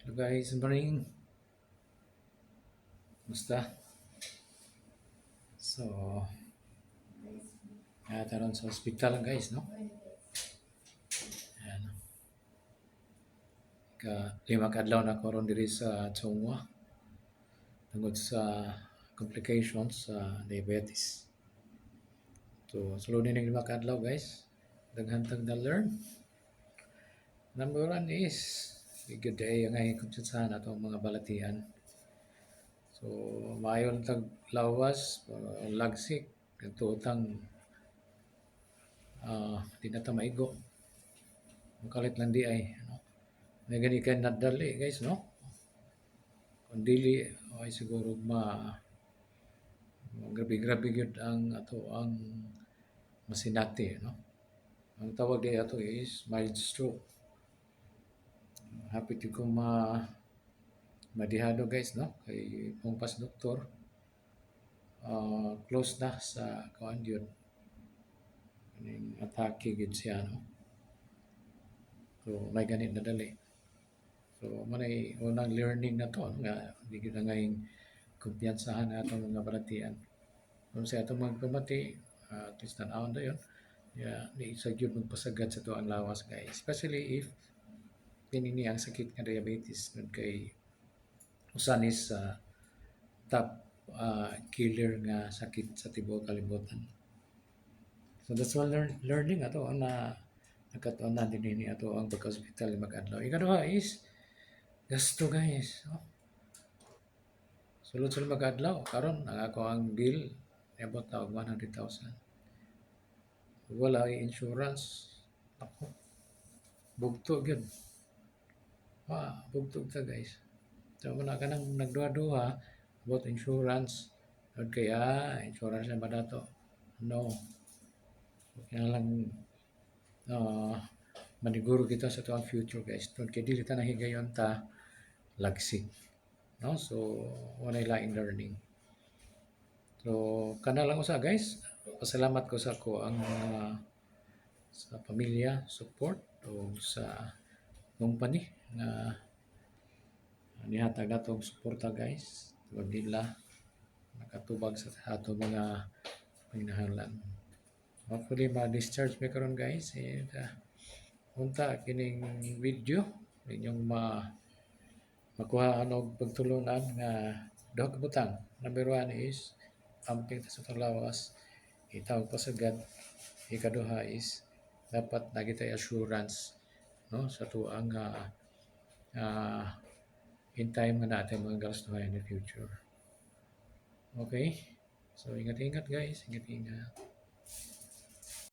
Hello guys, good morning. Musta? So, taron sa hospital guys, no? Ayan. Lima ka adlaw na karon diri sa Chongwa tungod sa complications sa diabetes. So, sulod ni lima ka adlaw guys. Daghan tag na learn. Number one is good day ang ay kumpiyansahan ato ang mga balatian. So, mayon tag lawas, lagsik, tutang di na ta maigo. Makalit lang di ay, ano? May gani kay nadali guys, no? Kung dili, ay siguro grabe-grabe gyud ang ato ang masinati, no? Ang tawag di ato is mild stroke. Happy to ko madihado guys, no? Kay pumpas doktor, close na sa kuan yun. Kaning atake gyud siya, no? So, may ganit na dali. So, manay unang learning na to, nga di gyud na ngayong kumpiyansahan na atong mga balatian. Kung sa atong mga pamati, at least tan-awon na yun. Yeah, di isa gyud magpasagad sa tuang lawas guys. Especially if pinini ang sakit nga diabetes nun kay usa ni sa top killer nga sakit sa tibuok kalibutan. So that's one learning ato na nakatuan na din ini ato ang pagka-hospital mag-adlaw. Ikaduha is gasto guys. Oh, sulod-sulod mag-adlaw karon ang ako ang bill abot na og 100,000. Wala ay insurance. Ako, bugto gyud. Bugtog ta guys. So muna ka nang nagduha-duha about insurance. Od kaya insurance na ba dato? No. Kaya lang uh, maniguro kita sa tuang future guys. Tun kay dili ta nahigayon ta lagsig. No? So wala laing learning. So kana lang usa guys. Pasalamat ko sa ko ang sa pamilya, support o sa company na nihatag natong suporta guys. Tugod nila nakatubag sa ato mga panginahanglan. Hopefully ma-discharge mi karon guys. Unta kining video ninyong makuha og pagtulunan nga duha ka butang. Number one is amping ta sa lawas, itawag pasagad. Ikaduha is dapat nagitay assurance no sa tuang uh, in time nga natin mga gastuhan in the future. Okay? So ingat-ingat guys, ingat-ingat.